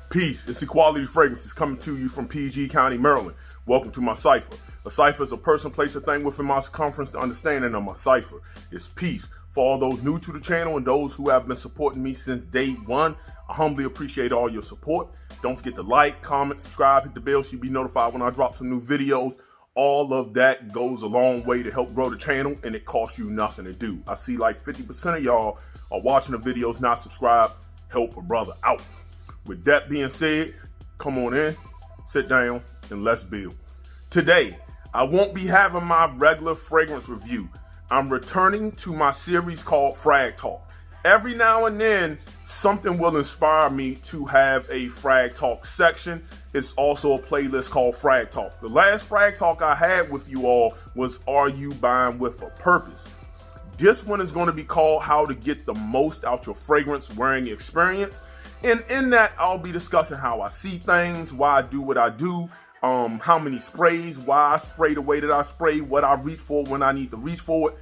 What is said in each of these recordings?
Peace, it's Equality Fragrances coming to you from PG County, Maryland. Welcome to my cipher. A cipher is a person, place, or thing within my circumference. The understanding of my cipher is peace. For all those new to the channel and those who have been supporting me since day one, I humbly appreciate all your support. Don't forget to like, comment, subscribe, hit the bell so you'll be notified when I drop some new videos. All of that goes a long way to help grow the channel, and it costs you nothing to do. I see like 50% of y'all are watching the videos, not subscribed. Help a brother out. With that being said, come on in, sit down, and let's build. Today, I won't be having my regular fragrance review. I'm returning to my series called Frag Talk. Every now and then, something will inspire me to have a Frag Talk section. It's also a playlist called Frag Talk. The last Frag Talk I had with you all was Are You Buying With a Purpose? This one is going to be called How to Get the Most Out Your Fragrance Wearing Experience. And in that, I'll be discussing how I see things, why I do what I do, how many sprays, why I spray the way that I spray, what I reach for when I need to reach for it,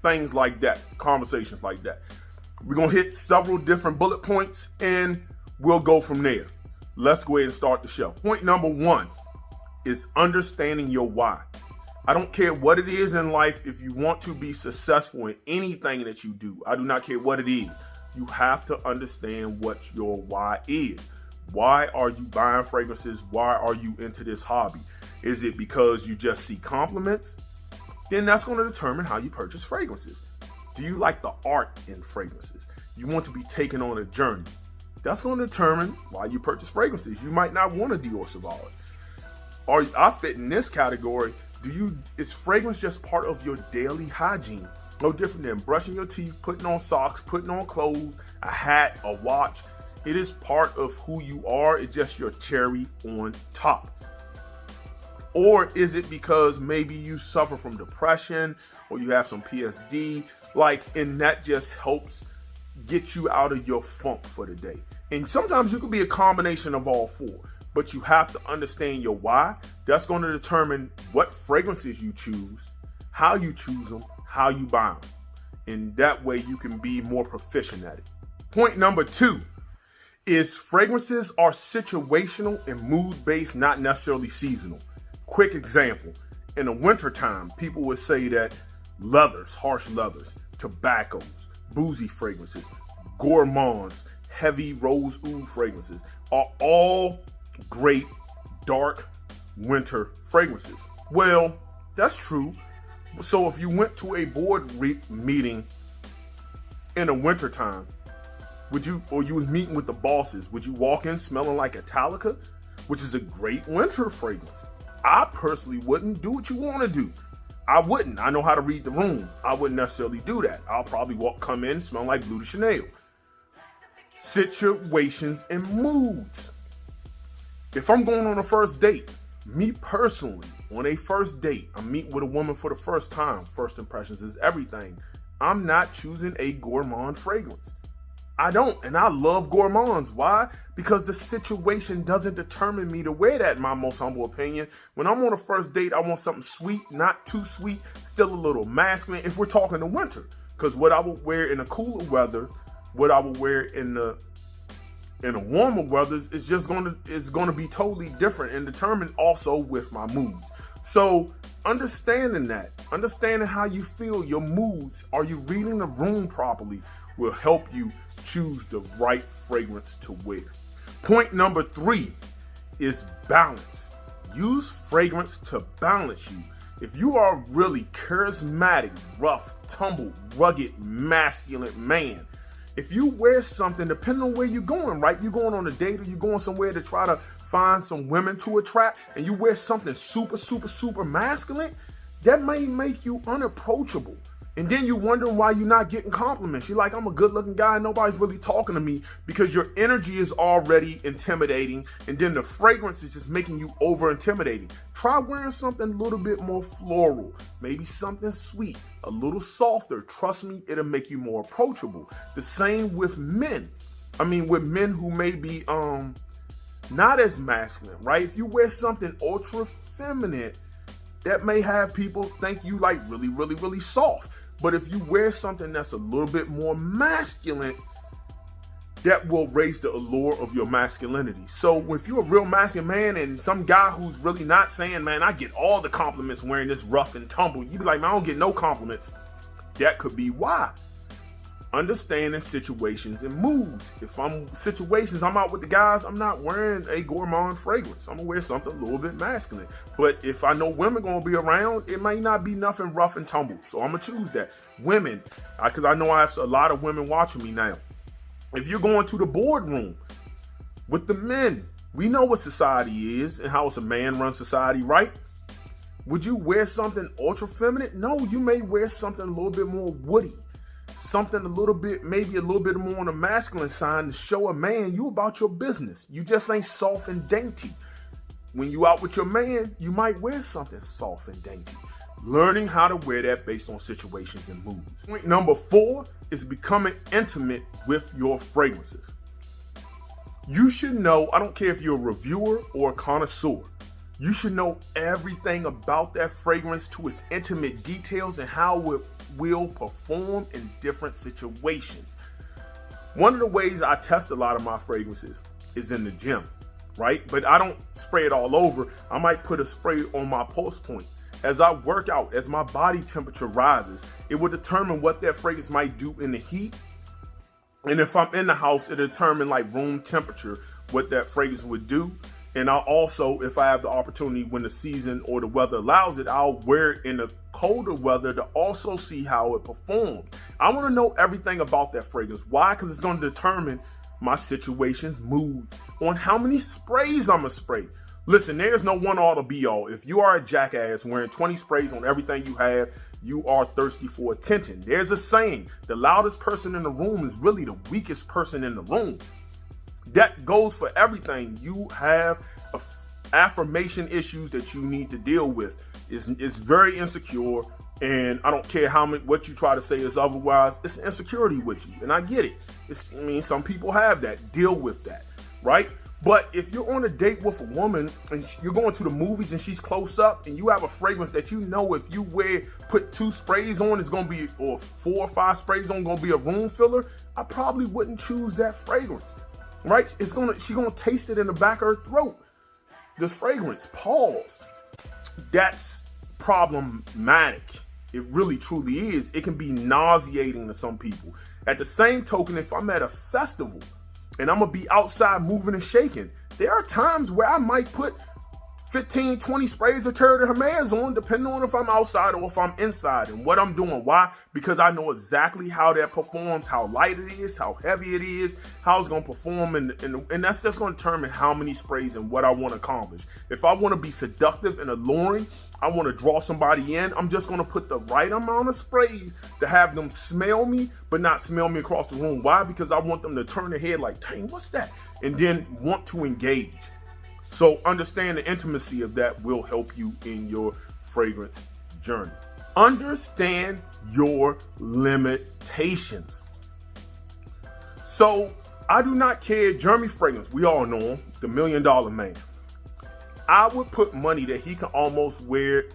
things like that, conversations like that. We're going to hit several different bullet points, and we'll go from there. Let's go ahead and start the show. Point number one is understanding your why. I don't care what it is in life. If you want to be successful in anything that you do, I do not care what it is. You have to understand what your why is. Why are you buying fragrances? Why are you into this hobby? Is it because you just see compliments? Then that's going to determine how you purchase fragrances. Do you like the art in fragrances? You want to be taken on a journey. That's going to determine why you purchase fragrances. You might not want a Dior Sauvage. Or I fit in this category. Is fragrance just part of your daily hygiene? No different than brushing your teeth, putting on socks, putting on clothes, a hat, a watch. It is part of who you are. It's just your cherry on top. Or is it because maybe you suffer from depression or you have some PSD, and that just helps get you out of your funk for the day? And sometimes you could be a combination of all four, but you have to understand your why. That's going to determine what fragrances you choose, how you choose them, how you buy them. And that way you can be more proficient at it. Point number two is fragrances are situational and mood-based, not necessarily seasonal. Quick example, in the wintertime, people would say that leathers, harsh leathers, tobaccos, boozy fragrances, gourmands, heavy rose oud fragrances are all great dark winter fragrances. Well, that's true. So if you went to a board meeting in the wintertime, you was meeting with the bosses, would you walk in smelling like Italia, which is a great winter fragrance? I personally wouldn't. Do what you want to do. I wouldn't. I know how to read the room. I wouldn't necessarily do that. I'll probably come in smelling like Blue de Chanel. Situations and moods. If I'm going on a first date, me personally, on a first date, I'm meeting with a woman for the first time. First impressions is everything. I'm not choosing a gourmand fragrance. I don't, and I love gourmands. Why? Because the situation doesn't determine me to wear that, in my most humble opinion. When I'm on a first date, I want something sweet, not too sweet, still a little masculine, if we're talking the winter. Because what I would wear in the cooler weather, what I would wear in the warmer weather is just going to be totally different and determined also with my moods. So understanding how you feel, your moods, are you reading the room properly, will help you choose the right fragrance to wear. Point number three is balance. Use fragrance to balance you. If you are a really charismatic, rough, tumble, rugged, masculine man, if you wear something, depending on where you're going, right? You're going on a date or you're going somewhere to try to find some women to attract, and you wear something super, super, super masculine, that may make you unapproachable. And then you're wondering why you're not getting compliments. You're like, I'm a good looking guy, nobody's really talking to me, because your energy is already intimidating, and then the fragrance is just making you over intimidating. Try wearing something a little bit more floral, maybe something sweet, a little softer. Trust me, it'll make you more approachable. The same with men. With men who may be not as masculine, right? If you wear something ultra feminine, that may have people think you like really, really, really soft. But if you wear something that's a little bit more masculine, that will raise the allure of your masculinity. So if you're a real masculine man and some guy who's really not saying, man, I get all the compliments wearing this rough and tumble, you be like, man, I don't get no compliments. That could be why. Understanding situations and moods. If I'm out with the guys, I'm not wearing a gourmand fragrance. I'm gonna wear something a little bit masculine. But if I know women gonna be around, it might not be nothing rough and tumble. So I'm gonna choose that. Women, because I know I have a lot of women watching me now. If you're going to the boardroom with the men, we know what society is and how it's a man-run society, right? Would you wear something ultra feminine? No, you may wear something a little bit more woody. Something maybe a little bit more on the masculine side to show a man you about your business. You just ain't soft and dainty. When you out with your man, you might wear something soft and dainty. Learning how to wear that based on situations and moods. Point number 4 is becoming intimate with your fragrances. You should know, I don't care if you're a reviewer or a connoisseur, you should know everything about that fragrance to its intimate details and how it will perform in different situations. One of the ways I test a lot of my fragrances is in the gym, right? But I don't spray it all over. I might put a spray on my pulse point. As I work out, as my body temperature rises, it will determine what that fragrance might do in the heat. And if I'm in the house, it'll determine like room temperature, what that fragrance would do. And I'll also, if I have the opportunity when the season or the weather allows it, I'll wear it in the colder weather to also see how it performs. I want to know everything about that fragrance. Why? Because it's going to determine my situations, moods, on how many sprays I'm going to spray. Listen, there's no one all to be all. If you are a jackass wearing 20 sprays on everything you have, you are thirsty for attention. There's a saying, the loudest person in the room is really the weakest person in the room. That goes for everything. You have affirmation issues that you need to deal with. It's very insecure, and I don't care what you try to say is otherwise. It's insecurity with you, and I get it. Some people have that. Deal with that, right? But if you're on a date with a woman and you're going to the movies and she's close up and you have a fragrance that you know if you put 2 sprays on, it's going to be, or 4 or 5 sprays on, going to be a room filler, I probably wouldn't choose that fragrance, right? She's going to taste it in the back of her throat. This fragrance, pause. That's problematic. It really truly is. It can be nauseating to some people. At the same token, if I'm at a festival and I'm going to be outside moving and shaking, there are times where I might put 15, 20 sprays of Terre de Hermes on, depending on if I'm outside or if I'm inside and what I'm doing. Why? Because I know exactly how that performs, how light it is, how heavy it is, how it's going to perform. And that's just going to determine how many sprays and what I want to accomplish. If I want to be seductive and alluring, I want to draw somebody in, I'm just going to put the right amount of sprays to have them smell me, but not smell me across the room. Why? Because I want them to turn their head like, dang, what's that? And then want to engage. So understand the intimacy of that will help you in your fragrance journey. Understand your limitations. So I do not care. Jeremy Fragrance, we all know him, the $1 Million Man. I would put money that he can almost wear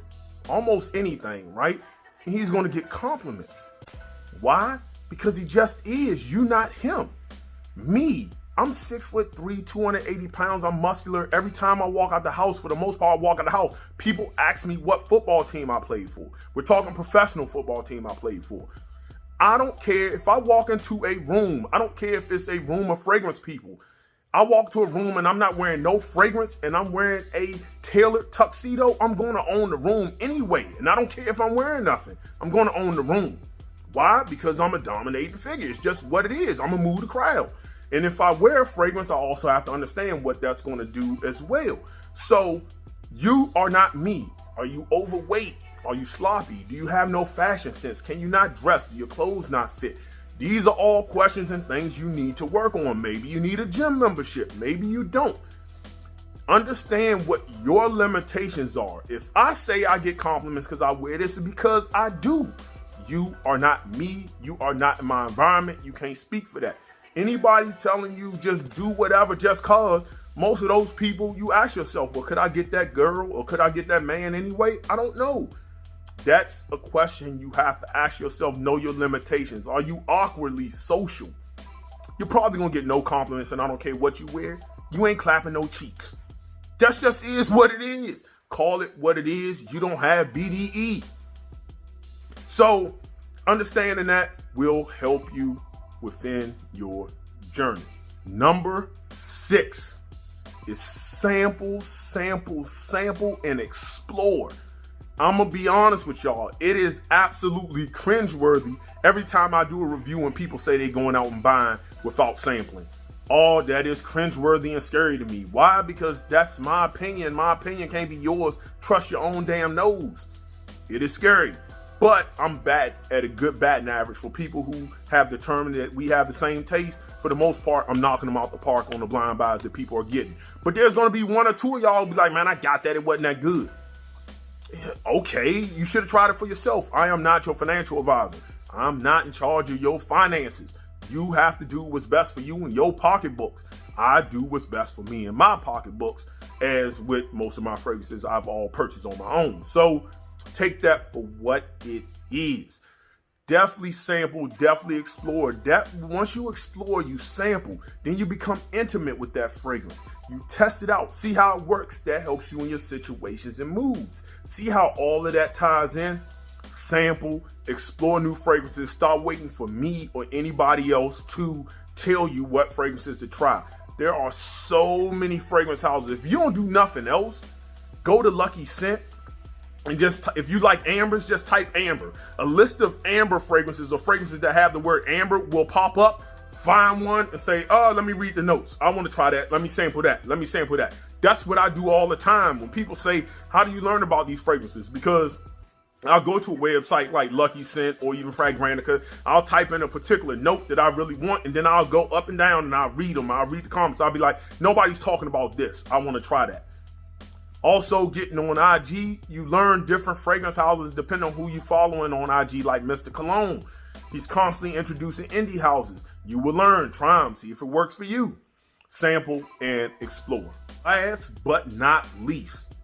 almost anything, right? And he's going to get compliments. Why? Because he just is. You not him. Me, I'm 6'3", 280 pounds. I'm muscular. Every time I walk out the house, for the most part, I walk out the house, people ask me what football team I played for. We're talking professional football team I played for. I don't care if I walk into a room. I don't care if it's a room of fragrance people. I walk to a room and I'm not wearing no fragrance and I'm wearing a tailored tuxedo, I'm going to own the room anyway. And I don't care if I'm wearing nothing. I'm going to own the room. Why? Because I'm a dominating figure. It's just what it is. I'm going to move the crowd. And if I wear a fragrance, I also have to understand what that's going to do as well. So you are not me. Are you overweight? Are you sloppy? Do you have no fashion sense? Can you not dress? Do your clothes not fit? These are all questions and things you need to work on. Maybe you need a gym membership. Maybe you don't. Understand what your limitations are. If I say I get compliments because I wear this, it's because I do. You are not me. You are not in my environment. You can't speak for that. Anybody telling you just do whatever just cause, most of those people, you ask yourself, well, could I get that girl or could I get that man anyway? I don't know. That's a question you have to ask yourself. Know your limitations. Are you awkwardly social? you're probably gonna get no compliments, and I don't care what you wear, you ain't clapping no cheeks. That just is what it is. Call it what it is. You don't have BDE. So understanding that will help you within your journey. Number 6 is sample, sample, sample, and explore. I'm going to be honest with y'all. It is absolutely cringeworthy every time I do a review and people say they're going out and buying without sampling. Oh, that is cringeworthy and scary to me. Why? Because that's my opinion. My opinion can't be yours. Trust your own damn nose. It is scary. But I'm back at a good batting average for people who have determined that we have the same taste. For the most part, I'm knocking them out the park on the blind buys that people are getting. But there's going to be one or two of y'all who be like, man, I got that. It wasn't that good. Okay, you should have tried it for yourself. I am not your financial advisor. I'm not in charge of your finances. You have to do what's best for you in your pocketbooks. I do what's best for me in my pocketbooks, as with most of my fragrances I've all purchased on my own. So take that for what it is. Definitely sample, definitely explore. That once you explore, you sample, then you become intimate with that fragrance. You test it out, see how it works. That helps you in your situations and moods. See how all of that ties in. Sample, explore new fragrances. Stop waiting for me or anybody else to tell you what fragrances to try. There are so many fragrance houses. If you don't do nothing else, go to Lucky Scent. And just, if you like ambers, just type amber. A list of amber fragrances or fragrances that have the word amber will pop up. Find one and say, oh, let me read the notes. I want to try that. Let me sample that. Let me sample that. That's what I do all the time. When people say, how do you learn about these fragrances? Because I'll go to a website like Lucky Scent or even Fragrantica. I'll type in a particular note that I really want, and then I'll go up and down and I'll read them. I'll read the comments. I'll be like, nobody's talking about this. I want to try that. Also, getting on IG, you learn different fragrance houses depending on who you following on IG, like Mr. Cologne. He's constantly introducing indie houses. You will learn, try them, see if it works for you. Sample and explore. Last but not least,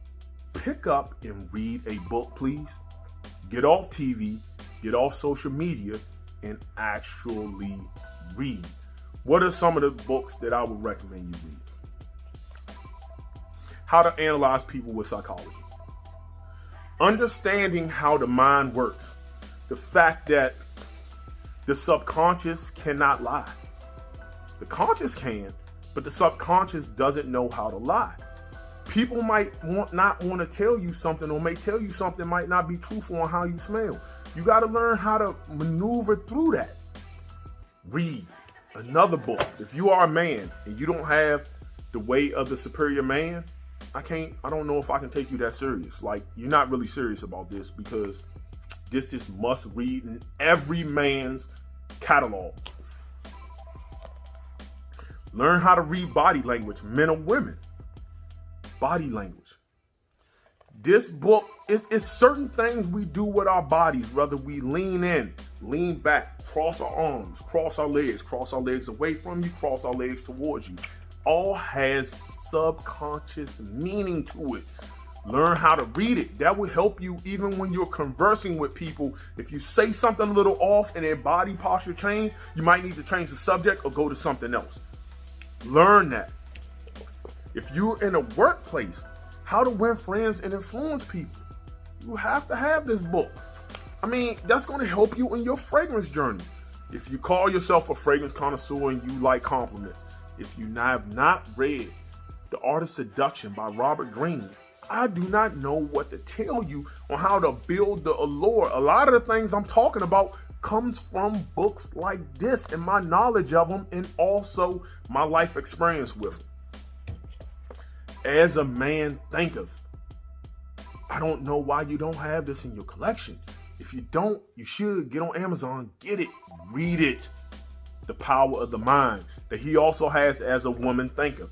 pick up and read a book, please. Get off TV, get off social media, and actually read. What are some of the books that I would recommend you read? How to Analyze People with Psychology. Understanding how the mind works. The fact that the subconscious cannot lie. The conscious can, but the subconscious doesn't know how to lie. People might not want to tell you something, or may tell you something might not be truthful on how you smell. You got to learn how to maneuver through that. Read another book. If you are a man and you don't have the way of the superior man, I don't know if I can take you that serious. Like, you're not really serious about this, because this is must read in every man's catalog. Learn how to read body language, men or women. Body language. This book is certain things we do with our bodies, whether we lean in, lean back, cross our arms, cross our legs away from you, cross our legs towards you. All has subconscious meaning to it. Learn how to read it. That will help you even when you're conversing with people. If you say something a little off and their body posture change, you might need to change the subject or go to something else. Learn that. If you're in a workplace, how to win friends and influence people, you have to have this book. I mean, that's going to help you in your fragrance journey. If you call yourself a fragrance connoisseur and you like compliments, if you have not read The Art of Seduction by Robert Greene, I do not know what to tell you on how to build the allure. A lot of the things I'm talking about comes from books like this and my knowledge of them, and also my life experience with them. As a man thinketh, I don't know why you don't have this in your collection. If you don't, you should get on Amazon, get it, read it. The Power of the Mind, that he also has as a woman thinketh.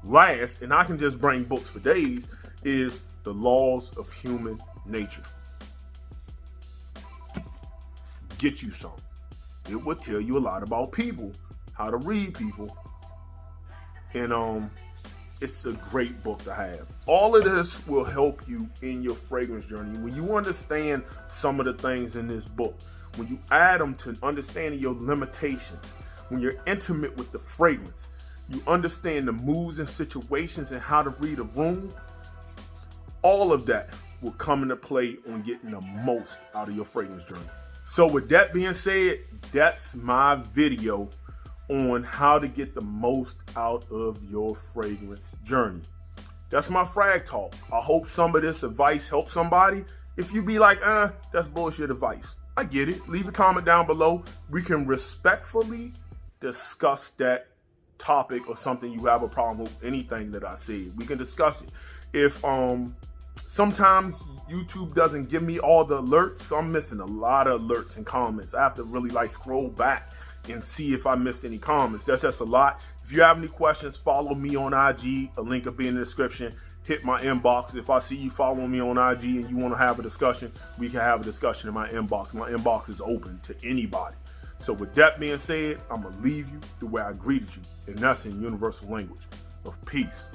Last, and I can just bring books for days, is The Laws of Human Nature. Get you some. It will tell you a lot about people, how to read people, and it's a great book to have. All of this will help you in your fragrance journey. When you understand some of the things in this book, when you add them to understanding your limitations, when you're intimate with the fragrance, you understand the moods and situations and how to read a room, all of that will come into play on getting the most out of your fragrance journey. So with that being said, that's my video on how to get the most out of your fragrance journey. That's my frag talk. I hope some of this advice helps somebody. If you be like, that's bullshit advice, I get it. Leave a comment down below. We can respectfully discuss that topic or something you have a problem with, anything that I said. We can discuss it. If sometimes YouTube doesn't give me all the alerts, so I'm missing a lot of alerts and comments. I have to really scroll back and see if I missed any comments. That's just a lot. If you have any questions, follow me on IG. A link will be in the description. Hit my inbox. If I see you following me on IG and you want to have a discussion, we can have a discussion in my inbox. My inbox is open to anybody. So with that being said, I'm going to leave you the way I greeted you, and that's in universal language of peace.